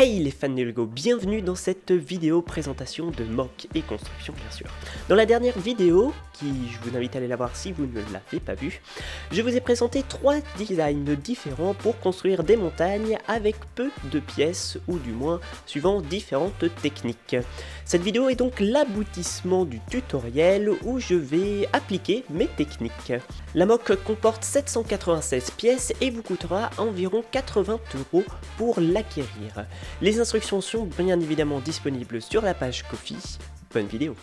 Hey les fans de Lego, bienvenue dans cette vidéo présentation de mock et construction bien sûr. Dans la dernière vidéo, qui je vous invite à aller la voir si vous ne l'avez pas vue, je vous ai présenté 3 designs différents pour construire des montagnes avec peu de pièces ou du moins suivant différentes techniques. Cette vidéo est donc l'aboutissement du tutoriel où je vais appliquer mes techniques. La mock comporte 796 pièces et vous coûtera environ 80 € pour l'acquérir. Les instructions sont bien évidemment disponibles sur la page Ko-fi. Bonne vidéo.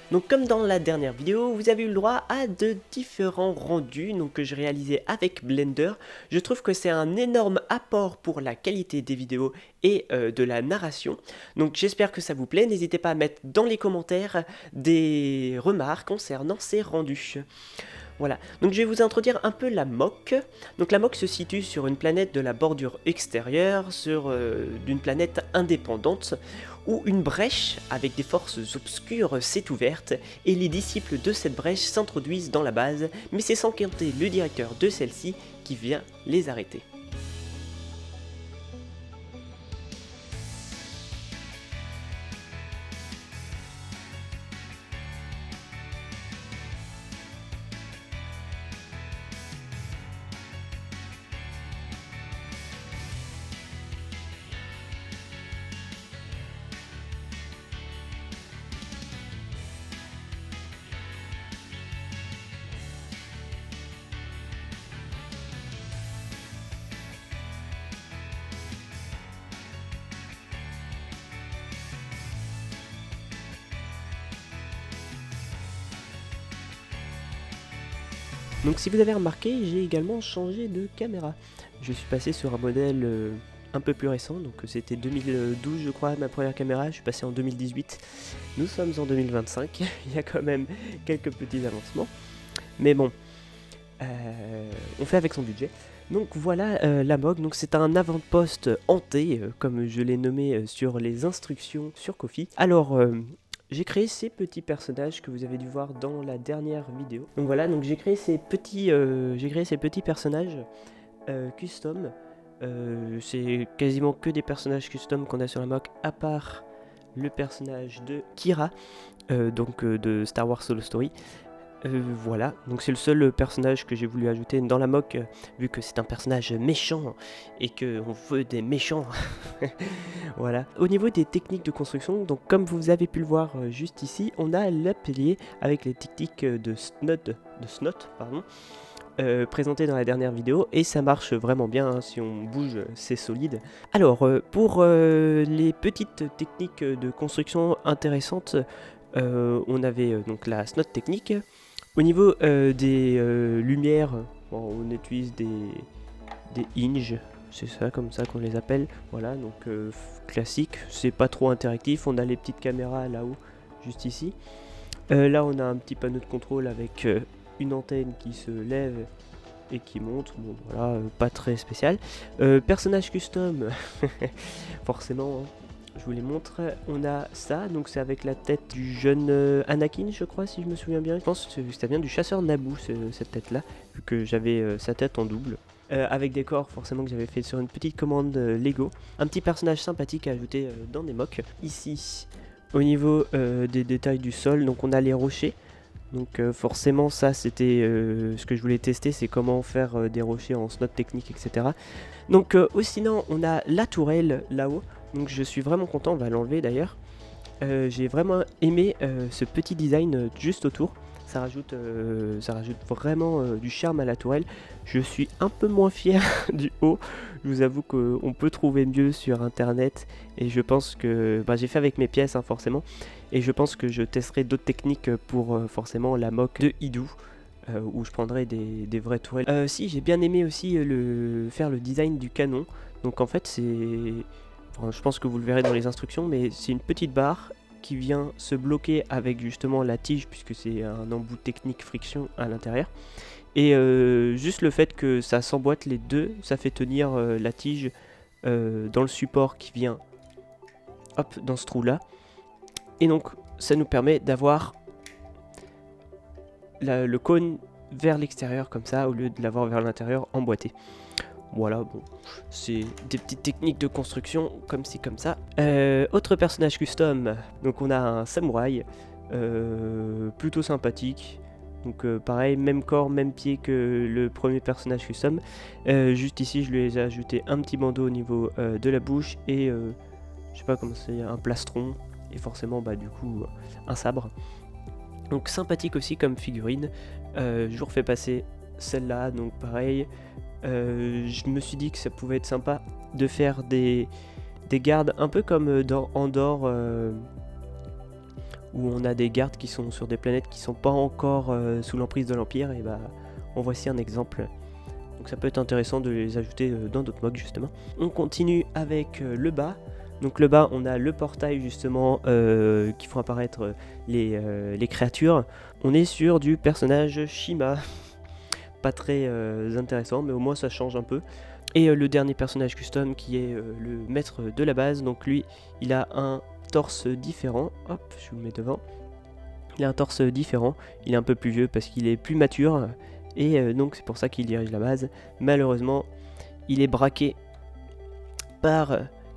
Donc comme dans la dernière vidéo, vous avez eu le droit à de différents rendus que je réalisais avec Blender. Je trouve que c'est un énorme apport pour la qualité des vidéos et de la narration. Donc j'espère que ça vous plaît. N'hésitez pas à mettre dans les commentaires des remarques concernant ces rendus. Voilà, donc je vais vous introduire un peu la mock. Donc la mock se situe sur une planète de la bordure extérieure, sur d'une planète indépendante, où une brèche avec des forces obscures s'est ouverte, et les disciples de cette brèche s'introduisent dans la base, mais c'est sans compter le directeur de celle-ci qui vient les arrêter. Donc si vous avez remarqué, j'ai également changé de caméra. Je suis passé sur un modèle un peu plus récent, donc c'était 2012 je crois ma première caméra, je suis passé en 2018. Nous sommes en 2025, il y a quand même quelques petits avancements. Mais bon, on fait avec son budget. Donc voilà la MOG, donc c'est un avant-poste hanté, comme je l'ai nommé sur les instructions sur Ko-fi. Alors, j'ai créé ces petits personnages que vous avez dû voir dans la dernière vidéo. Donc voilà, donc j'ai créé ces petits personnages custom. C'est quasiment que des personnages custom qu'on a sur la MOG, à part le personnage de Kira, de Star Wars Solo Story. Voilà, donc c'est le seul personnage que j'ai voulu ajouter dans la MOC, vu que c'est un personnage méchant et qu'on veut des méchants. Voilà. Au niveau des techniques de construction, donc comme vous avez pu le voir juste ici, on a l'atelier avec les techniques de Snot, présentées dans la dernière vidéo, et ça marche vraiment bien, hein, si on bouge c'est solide. Alors pour les petites techniques de construction intéressantes, on avait donc la Snot technique. Au niveau des lumières, bon, on utilise des hinges, c'est ça comme ça qu'on les appelle. Voilà, donc classique, c'est pas trop interactif. On a les petites caméras là-haut, juste ici. Là on a un petit panneau de contrôle avec une antenne qui se lève et qui monte. Bon voilà, pas très spécial. Personnage custom, forcément, hein. Je vous les montre, on a ça, donc c'est avec la tête du jeune Anakin je crois, si je me souviens bien. Je pense que ça vient du chasseur Naboo cette tête là, vu que j'avais sa tête en double. Avec des corps forcément que j'avais fait sur une petite commande Lego. Un petit personnage sympathique à ajouter dans des mocks. Ici, au niveau des détails du sol, donc on a les rochers. Donc forcément ça c'était ce que je voulais tester, c'est comment faire des rochers en snot technique, etc. Donc sinon on a la tourelle là-haut. Donc je suis vraiment content, on va l'enlever d'ailleurs. J'ai vraiment aimé ce petit design juste autour. Ça rajoute vraiment du charme à la tourelle. Je suis un peu moins fier du haut. Je vous avoue qu'on peut trouver mieux sur internet. Et je pense que j'ai fait avec mes pièces, hein, forcément. Et je pense que je testerai d'autres techniques pour forcément la mock de Idou. Où je prendrai des vraies tourelles. Si, j'ai bien aimé aussi faire le design du canon. Donc en fait c'est... Enfin, je pense que vous le verrez dans les instructions, mais c'est une petite barre qui vient se bloquer avec justement la tige, puisque c'est un embout technique friction à l'intérieur. Et juste le fait que ça s'emboîte les deux, ça fait tenir la tige dans le support qui vient hop, dans ce trou là. Et donc ça nous permet d'avoir le cône vers l'extérieur comme ça, au lieu de l'avoir vers l'intérieur emboîté. Voilà, bon, c'est des petites techniques de construction comme ci comme ça. Autre personnage custom, donc on a un samouraï, plutôt sympathique. Donc pareil, même corps, même pied que le premier personnage custom. Juste ici, je lui ai ajouté un petit bandeau au niveau de la bouche et je sais pas comment c'est, un plastron et forcément du coup un sabre. Donc sympathique aussi comme figurine. Je vous refais passer celle-là, donc pareil. Je me suis dit que ça pouvait être sympa de faire des gardes un peu comme dans Andor, où on a des gardes qui sont sur des planètes qui sont pas encore sous l'emprise de l'Empire. Et en voici un exemple. Donc ça peut être intéressant de les ajouter dans d'autres modes justement. On continue avec le bas. Donc le bas, on a le portail justement qui font apparaître les créatures. On est sur du personnage Shima. Pas très intéressant, mais au moins ça change un peu. Et le dernier personnage custom qui est le maître de la base. Donc lui, il a un torse différent. Hop, je vous le mets devant. Il a un torse différent. Il est un peu plus vieux parce qu'il est plus mature. Et donc c'est pour ça qu'il dirige la base. Malheureusement, il est braqué par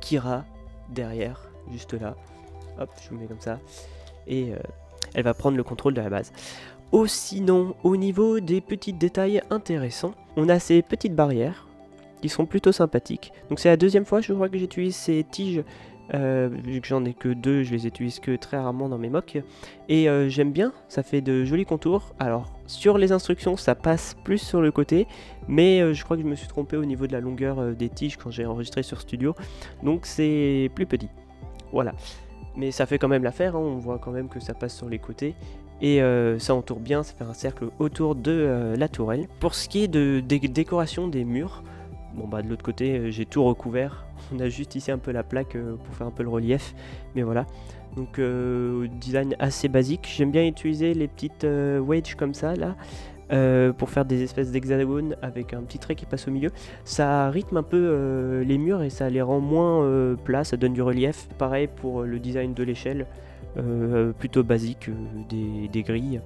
Kira derrière, juste là. Hop, je vous le mets comme ça. Et elle va prendre le contrôle de la base. Sinon, au niveau des petits détails intéressants, on a ces petites barrières qui sont plutôt sympathiques. Donc c'est la deuxième fois je crois que j'utilise ces tiges, vu que j'en ai que deux, je les utilise que très rarement dans mes mocks. Et j'aime bien, ça fait de jolis contours. Alors sur les instructions ça passe plus sur le côté, mais je crois que je me suis trompé au niveau de la longueur des tiges quand j'ai enregistré sur Studio. Donc c'est plus petit, voilà. Mais ça fait quand même l'affaire, hein, on voit quand même que ça passe sur les côtés. et ça entoure bien, ça fait un cercle autour de la tourelle. Pour ce qui est des décorations des murs, bon bah de l'autre côté j'ai tout recouvert, on a juste ici un peu la plaque pour faire un peu le relief, mais voilà. Donc design assez basique, j'aime bien utiliser les petites wedges comme ça là, pour faire des espèces d'hexagones avec un petit trait qui passe au milieu. Ça rythme un peu les murs et ça les rend moins plats, ça donne du relief. Pareil pour le design de l'échelle, plutôt basique, des grilles.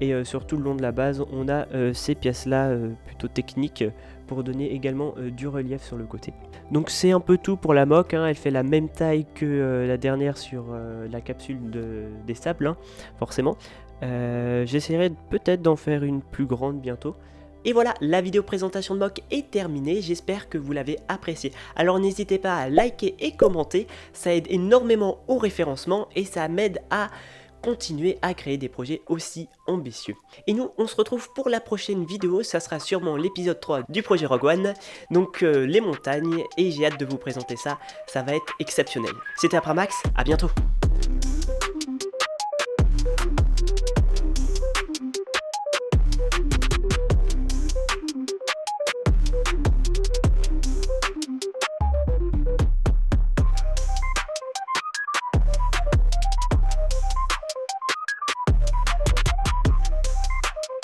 Et sur tout le long de la base, on a ces pièces-là plutôt techniques pour donner également du relief sur le côté. Donc c'est un peu tout pour la moque, hein. Elle fait la même taille que la dernière sur la capsule des sables, hein, forcément. J'essaierai peut-être d'en faire une plus grande bientôt. Et voilà, la vidéo présentation de mock est terminée, j'espère que vous l'avez appréciée. Alors n'hésitez pas à liker et commenter, ça aide énormément au référencement et ça m'aide à continuer à créer des projets aussi ambitieux. Et nous, on se retrouve pour la prochaine vidéo, ça sera sûrement l'épisode 3 du projet Rogue One, donc les montagnes, et j'ai hâte de vous présenter ça, ça va être exceptionnel. C'était Apramax, à bientôt.